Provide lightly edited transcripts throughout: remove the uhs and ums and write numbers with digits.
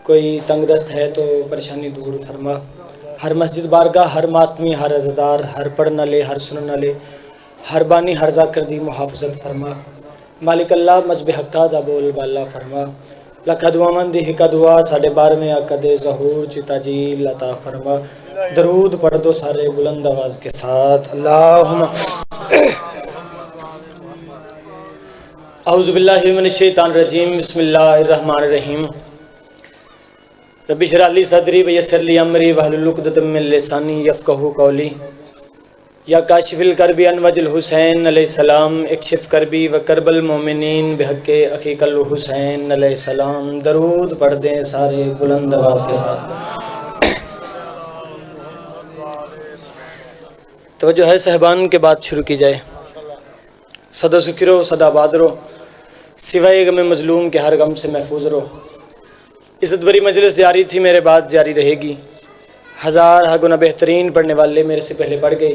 کوئی تنگ دست ہے تو پریشانی دور فرما. ہر مسجد بارگاہ، ہر ماتمی، ہر عزدار، ہر پڑھنا لے، ہر سننا لے، ہر بانی ہر ذاکر دی محافظت فرما. مالک اللہ مذہب حقہ دا بول بالا فرما. لکھا دعا مند دی حکا دعا ساڑھے 12ویں عقد ظہور چی تاجیل عطا فرما. درود پڑھ دو سارے بلند آواز کے ساتھ. اللہم اعوذ باللہ من الشیطان الرجیم. بسم اللہ الرحمن الرحیم. رب اشرح لی صدری ویسر لی امری واحلل عقدۃ من لسانی یفقہوا قولی. یا کاشف الکرب عن وجہ الحسین علیہ السلام اکشف کربی و کرب المومنین بحق اخیک الحسین علیہ السلام. درود پڑھ دیں سارے بلند آواز کے ساتھ. توجہ ہے صاحبان کے بات شروع کی جائے. صدا سکرو صدا بادرو سوائے غم مظلوم کے ہر غم سے محفوظ رہو. عزت بری مجلس جاری تھی، میرے بعد جاری رہے گی. ہزار گنا بہترین پڑھنے والے میرے سے پہلے پڑھ گئے،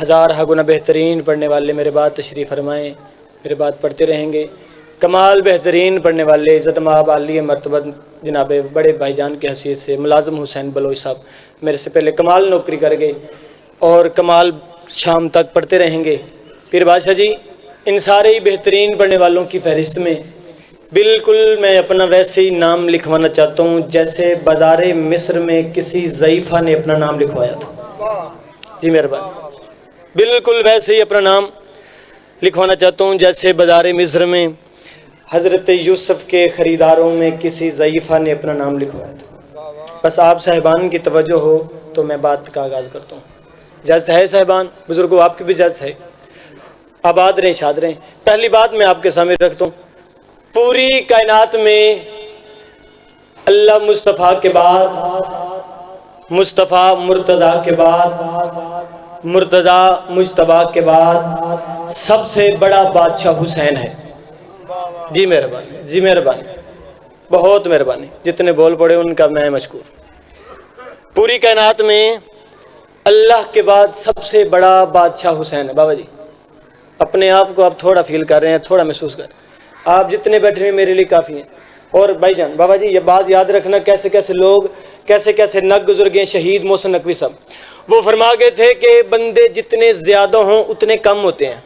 ہزار گنا بہترین پڑھنے والے میرے بعد تشریف فرمائیں، میرے بعد پڑھتے رہیں گے. کمال بہترین پڑھنے والے عزت مآب عالی مرتبہ جناب بڑے بھائی جان کی حیثیت سے ملازم حسین بلوچ صاحب میرے سے پہلے کمال نوکری کر گئے اور کمال شام تک پڑھتے رہیں گے. پھر بادشاہ جی ان سارے ہی بہترین پڑھنے والوں کی فہرست میں بالکل میں اپنا ویسے ہی نام لکھوانا چاہتا ہوں جیسے بازار مصر میں کسی ضعیفہ نے اپنا نام لکھوایا تھا. جی مہربانی. بالکل ویسے ہی اپنا نام لکھوانا چاہتا ہوں جیسے بازار مصر میں حضرت یوسف کے خریداروں میں کسی ضعیفہ نے اپنا نام لکھوایا تھا. بس آپ صاحبان کی توجہ ہو تو میں بات کا آغاز کرتا ہوں. اجازت ہے صاحبان بزرگوں؟ آپ کی بھی اجازت ہے. آباد رہیں، شاد رہیں. پہلی بات میں آپ کے سامنے رکھتا ہوں، پوری کائنات میں اللہ مصطفیٰ کے بعد، مصطفیٰ مرتضیٰ کے بعد، مرتضیٰ مجتبیٰ کے بعد سب سے بڑا بادشاہ حسین ہے. جی مہربانی، جی مہربانی، بہت مہربانی. جتنے بول پڑے ان کا میں مشکور. پوری کائنات میں اللہ کے بعد سب سے بڑا بادشاہ حسین ہے. بابا جی اپنے آپ کو آپ تھوڑا فیل کر رہے ہیں، تھوڑا محسوس کر رہے ہیں. آپ جتنے بیٹھے ہیں میرے لیے کافی ہیں. اور بھائی جان بابا جی یہ بات یاد رکھنا، کیسے کیسے لوگ کیسے کیسے نگ گزر گئے. شہید محسن نقوی صاحب وہ فرما گئے تھے کہ بندے جتنے زیادہ ہوں اتنے کم ہوتے ہیں.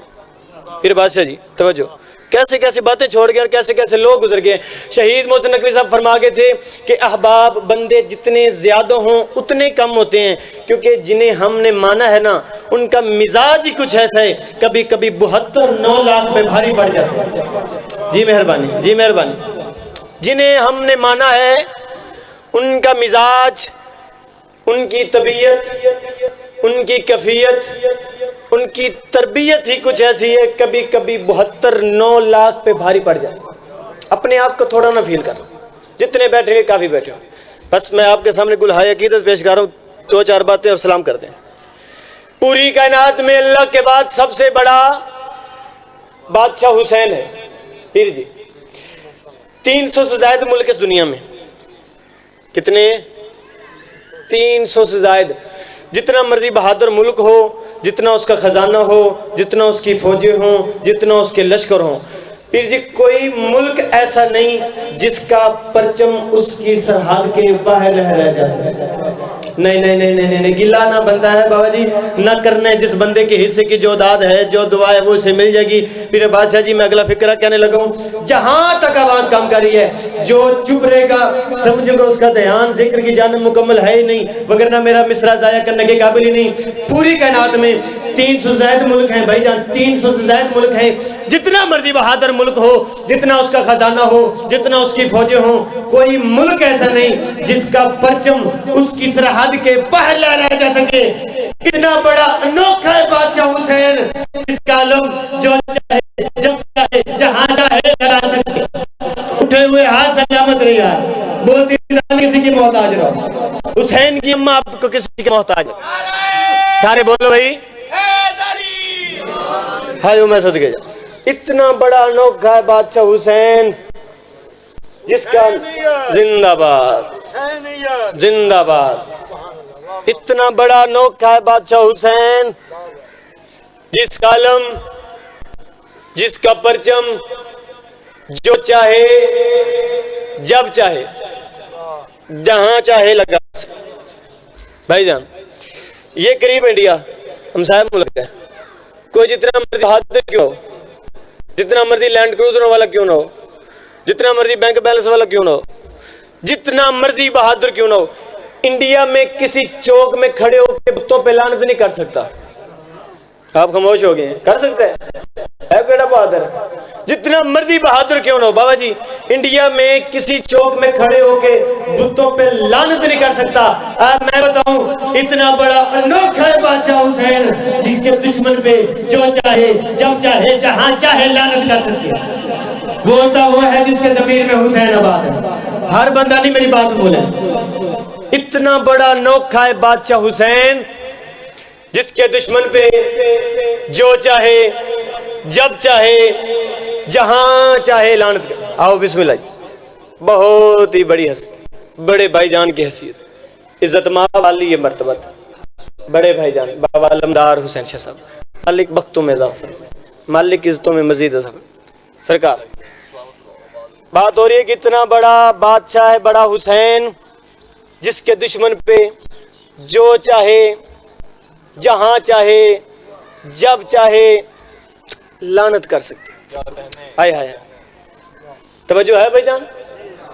پھر بادشاہ جی توجہ، کیسے کیسے باتیں چھوڑ گئے اور کیسے کیسے لوگ گزر گئے. شہید محسن نقوی صاحب فرما گئے تھے کہ احباب بندے جتنے زیادہ ہوں اتنے کم ہوتے ہیں، کیونکہ جنہیں ہم نے مانا ہے نا ان کا مزاج ہی کچھ ایسا ہے، کبھی کبھی 72-9 لاکھ پہ بھاری پڑ جاتے ہیں. جی مہربانی، جی مہربانی. جنہیں ہم نے مانا ہے ان کا مزاج، ان کی طبیعت، ان کی کیفیت، ان کی تربیت ہی کچھ ایسی ہے، کبھی کبھی 72-9 لاکھ پہ بھاری پڑ جائے. اپنے آپ کو تھوڑا نہ فیل کرو. جتنے بیٹھے ہیں کافی بیٹھے ہو. بس میں آپ کے سامنے گلہائے عقیدت پیش کر رہا ہوں، 2-4 باتیں اور سلام کرتے ہیں. پوری کائنات میں اللہ کے بعد سب سے بڑا بادشاہ حسین ہے. پھر جی 300 سے زائد ملک اس دنیا میں. کتنے؟ 300 سے زائد. جتنا مرضی بہادر ملک ہو، جتنا اس کا خزانہ ہو، جتنا اس کی فوجیں ہوں، جتنا اس کے لشکر ہوں، پھر جی کوئی ملک ایسا نہیں جس کا پرچم اس کی سرحد کے باہر لہرا جا سکے. نہیں نہیں نہیں نہیں نہیں، گلا نہ بنتا ہے بابا جی، نہ کرنے. جس بندے کے حصے کی جو داد ہے، جو دعا ہے، وہ اسے مل جائے گی. پھر بادشاہ جی میں اگلا فکرہ کہنے لگا ہوں، جہاں تک آواز کام کر رہی ہے جو چپ رہے گا سمجھو گا اس کا دھیان ذکر کی جانب مکمل ہے ہی نہیں، وگرنہ میرا مصرع ضائع کرنے کے قابل ہی نہیں. پوری کائنات میں 300 سے زائد ملک ہیں بھائی جان، 300 سے زائد ملک ہیں. جتنا مرضی بہادر ملک ہو، جتنا اس کا خزانہ ہو، جتنا اس کی فوجیں ہوں، کوئی ملک ایسا نہیں جس کا پرچم اس کی سرحد کے باہر لہرایا جا سکے. اتنا بڑا انوکھا ہے بادشاہ حسین، اس کا علم جو چاہے جب چاہے جہاں چاہے لہرا سکے. اٹھے ہوئے ہاتھ سلامت رہی ہے، بولتی کسی کی محتاج رہو. حسین کی اماں آپ کو کسی کی محتاج ہے؟ سارے بولو بھائی ہائے میں صدقے جا. اتنا بڑا انوکھا ہے بادشاہ حسین جس کا زندہ باد، زندہ باد. اتنا بڑا انوکھا ہے بادشاہ حسین جس کا علم، جس کا پرچم جو چاہے جب چاہے جہاں چاہے لگا بھائی جان. یہ قریب انڈیا ہمسایہ ملک ہے. کوئی جتنا مرضی بہادر کیوں ہو, جتنا مرضی لینڈ کروزر والا کیوں نہ ہو, جتنا مرضی بینک بیلنس والا کیوں نہ ہو, جتنا مرضی بہادر کیوں نہ ہو, انڈیا میں کسی چوک میں کھڑے ہو کے بتوں پہ لعنت نہیں کر سکتا. آپ خاموش ہو گئے ہیں. کر سکتے ہیں؟ ہے کیڑا بہادر؟ جتنا مرضی بہادر کیوں نہ ہو بابا جی, انڈیا میں کسی چوک میں کھڑے ہو کے بتوں پہ لعنت نہیں کر سکتا. میں بتاؤں, اتنا بڑا انوکھا ہے بادشاہ حسین جس کے دشمن پہ جو چاہے جب چاہے جہاں چاہے لعنت کر سکتے ہیں. بولتا وہ ہے جس کے ضمیر میں حسین آباد ہے. ہر بندہ نہیں میری بات بولے. اتنا بڑا انوکھا ہے بادشاہ حسین جس کے دشمن پہ جو چاہے جب چاہے جہاں چاہے لعنت کر. آؤ بسم اللہ. بہت ہی بڑی ہستی, بڑے بھائی جان کی حیثیت, عزت ماں والی یہ مرتبہ تھا. بڑے بھائی جان بابا علمدار حسین شاہ صاحب, مالک بختوں میں اضافہ, مالک عزتوں میں مزید اضافہ. سرکار بات ہو رہی ہے کہ اتنا بڑا بادشاہ ہے بڑا حسین جس کے دشمن پہ جو چاہے جہاں چاہے جب چاہے لعنت کر سکتے. آئے ہائے, توجہ ہے بھائی جان,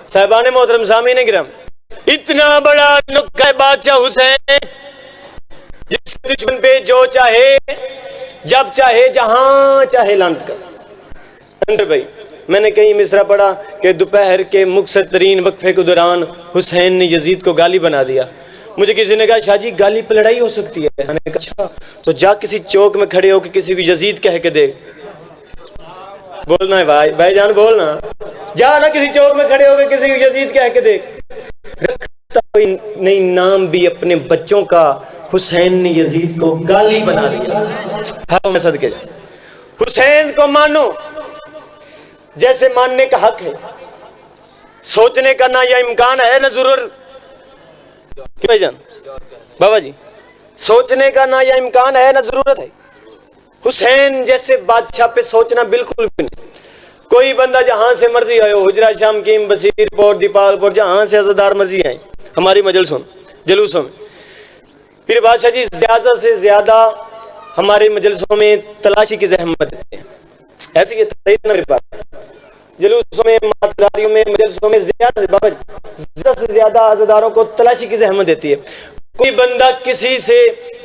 صاحبان محترم, سامعین کرام. اتنا بڑا نکھا بادشاہ حسین جس کے دشمن پہ جو چاہے جب چاہے جہاں چاہے لعنت کر سکتے. انصر بھائی, میں نے کہیں مصرع پڑھا کہ دوپہر کے مقصر ترین وقفے کے دوران حسین نے یزید کو گالی بنا دیا. مجھے کسی نے کہا شاہ جی گالی پہ لڑائی ہو سکتی ہے. میں نے کہا اچھا تو جا کسی چوک میں کھڑے ہو کے کسی کو یزید کہہ کے دے. بولنا ہے بھائی جان, بولنا. جا نا کسی چوک میں کھڑے ہو کے کسی کو یزید کہہ کے دے. رکھتا کوئی نہیں نام بھی اپنے بچوں کا, حسین نے یزید کو گالی بنا دیا. ہاں میں صدقے جا. حسین کو مانو جیسے ماننے کا حق ہے, سوچنے کا نہ یا امکان ہے نہ ضرورت. بھائی جان بابا جی, سوچنے کا نہ یا امکان ہے نہ ضرورت ہے. حسین جیسے بادشاہ پہ سوچنا بالکل بھی نہیں. کوئی بندہ جہاں سے مرضی آئے ہو, حجرہ شام کیم بصیر پور دیپال پور, جہاں سے عزادار مرضی آئیں ہماری مجلسوں جلوسوں میں. پھر بادشاہ جی زیادہ سے زیادہ ہمارے مجلسوں میں تلاشی کی زحمت دیتے ہیں. ایسی یہ میری بات, جلوسوں میں ماتداریوں میں مجلسوں میں زیادہ سے زیادہ عزاداروں کو تلاشی کی زحمت دیتی ہے. کوئی بندہ کسی سے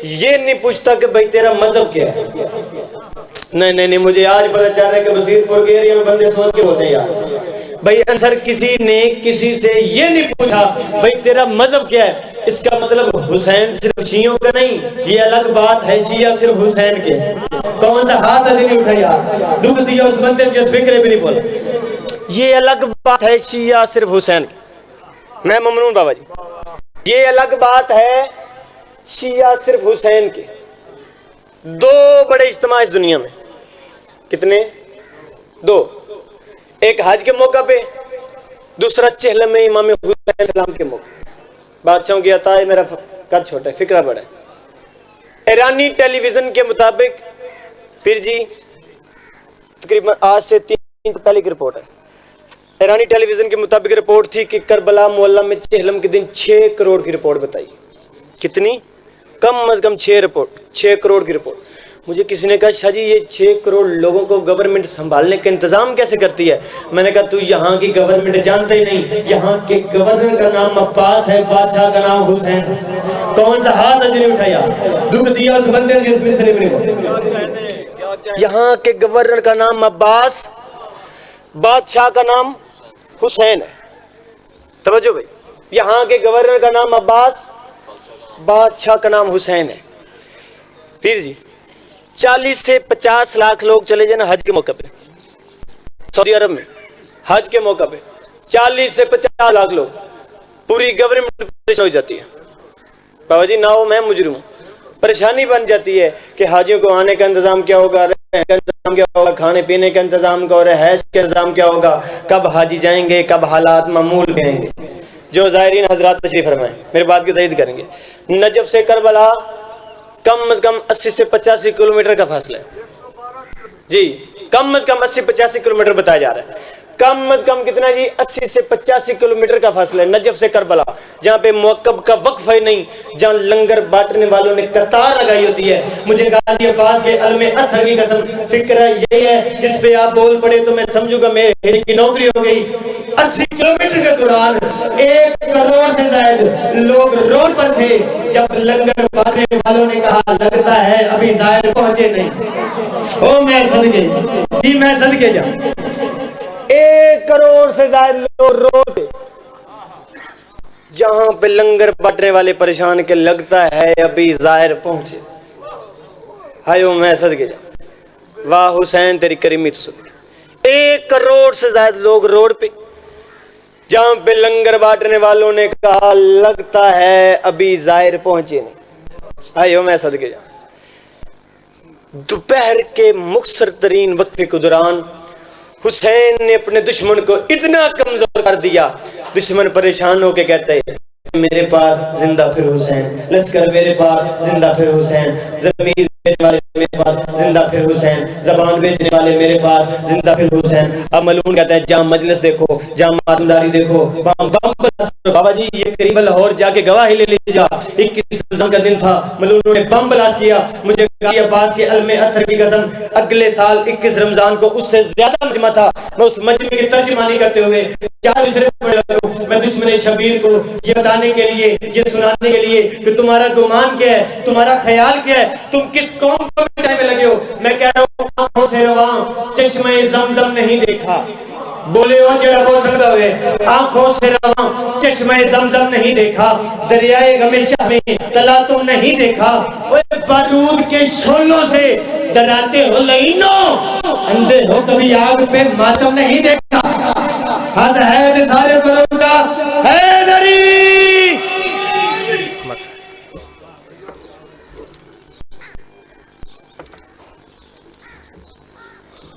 یہ نہیں پوچھتا کہ بھائی تیرا مذہب کیا ہے. نہیں, مجھے آج پتہ چل رہا ہے کہ وزیر پور کے ایریا میں بندے سوچ کے ہوتے ہیں یار. بھائی انصر کسی نے کسی سے یہ نہیں پوچھا بھائی تیرا مذہب کیا ہے. اس کا مطلب حسین صرف شیعوں کا نہیں, یہ الگ بات ہے شیعہ صرف حسین کے. کون سا ہاتھ نہیں اٹھایا, دکھ دیا اس بندے جس فکرے بھی نہیں بولا. یہ الگ بات ہے شیعہ صرف حسین کے. میں ممنون بابا جی, یہ الگ بات ہے شیعہ صرف حسین کے. دو بڑے اجتماع اس دنیا میں. کتنے؟ دو. ایک حج کے موقع پہ, دوسرا چہلم میں امام حسین السلام کے موقع. بادشاہوں کی عطا ہے, میرا قد چھوٹا ہے, فکرہ بڑا ہے. ایرانی ٹیلی ویژن کے مطابق, پھر جی تقریباً آج سے 3 دن پہلے کی رپورٹ ہے, ایرانی ٹیلی ویژن کے مطابق رپورٹ تھی کہ کربلا معلی میں چہلم کے دن 6 کروڑ کی رپورٹ بتائی. کتنی؟ کم از کم 6 کروڑ کی رپورٹ. مجھے کسی نے کہا شاہ جی یہ 6 کروڑ لوگوں کو گورنمنٹ سنبھالنے کا انتظام کیسے کرتی ہے. میں نے کہا تو یہاں کی گورنمنٹ جانتے ہی نہیں, یہاں کے گورنر کا نام عباس ہے, بادشاہ کا نام حسین. کون سا ہاتھ اجری اٹھایا, دکھ دیا اس بندے جس میں صرف نہیں. یہاں کے گورنر کا نام عباس, بادشاہ کا نام حسین ہے. توجہ بھائی, یہاں کے گورنر کا نام عباس, بادشاہ کا نام حسین ہے. پھر جی 40 سے 50 لاکھ لوگ چلے جائیں نا حج کے موقع پہ, سعودی عرب میں حج کے موقع پہ 40 سے 50 لاکھ لوگ, پوری گورنمنٹ پریشان ہو جاتی ہے. بابا جی نہ ہو میں مجرم ہوں, پریشانی بن جاتی ہے کہ حاجیوں کو آنے کا انتظام کیا ہوگا, رہنے کا انتظام کیا ہوگا, کھانے پینے کا انتظام کیا ہوگا, رہائش کا انتظام کیا ہوگا, کب حاجی جائیں گے, کب حالات معمول میں آئیں گے. جو زائرین حضرات تشریف فرمائیں میری بات کی تائید کریں گے, نجف سے کربلا کم از کم 80 سے 85 کلومیٹر کا فاصلہ ہے. جی کم از کم 80-85 کلومیٹر بتایا جا رہا ہے. کم از کم کتنا جی 80 سے 85 کلومیٹر کا فاصلہ ہے نجف سے کربلا، جہاں پہ موقب کا وقفہ ہی نہیں، جہاں لنگر بانٹنے والوں نے قطار لگائی ہوتی ہے. مجھے غازی عباس کے علم اطہر کی قسم فکر یہی ہے جس پہ آپ بول پڑے تو میں سمجھوں گا میرے ہجے کی نوکری ہو گئی. 80 کلومیٹر کے دوران 1 کروڑ سے زائد لوگ روڈ پر تھے جب لنگر بانٹنے والوں نے کہا لگتا ہے ابھی زائر پہنچے نہیں. او میں صدقے جی میں صدقے جا 1 کروڑ سے زائد لوگ روڈ پہ، جہاں پہ لنگر بانٹنے والے پریشان کہ لگتا ہے ابھی زائر پہنچے. ہائیو میں صدقے جا واہ حسین تیری کریمی تو صدقے. 1 کروڑ سے زائد لوگ روڈ پہ، جہاں پہ لنگر بانٹنے والوں نے کہا لگتا ہے ابھی زائر پہنچے نہیں. آئیو میں صدقے جا. دوپہر کے مختصر ترین وقفے کے دوران حسین نے اپنے دشمن کو اتنا کمزور کر دیا، دشمن پریشان ہو کے کہتے ہیں میرے پاس زندہ پھر حسین، لشکر میرے پاس زندہ پھر حسین، ضمیر بیچنے والے میرے پاس زندہ پھر حسین، زبان بیچنے والے میرے پاس زندہ پھر حسین. اب ملعون کہتا ہے جام مجلس دیکھو، جام ماتمداری دیکھو، بابا جی یہ قریب لاہور جا کے گواہی لے لیجا. 21 رمضان کا دن تھا، ملعونوں نے بم بلاسٹ کیا. مجھے غازی عباس کے علم اطہر کی قسم اگلے سال 21 رمضان کو اس سے زیادہ مجمع تھا. میں اس مجمع کی ترجمانی کرتے ہوئے 4 مصرے پڑھ رہا ہوں. میں دشمن شبیر کو یہ بتانے کے لیے، یہ سنانے کے لیے کہ تمہارا گمان کیا ہے، تمہارا خیال کیا ہے، تم کس قوم کو مٹانے میں لگے ہو. میں کہہ رہا ہوں آنکھوں سے رواں چشمہ زمزم نہیں دیکھا. بولے ہو جڑا بول سکتا ہوئے آنکھوں سے رواں چشمہ زمزم نہیں دیکھا، دریائے غم شاہ میں تلا تم نہیں دیکھا. بارود کے شعلوں سے ڈراتے ہو لعینوں، اندھے ہو کبھی آگ پہ ماتم نہیں دیکھا. حد ہے سارے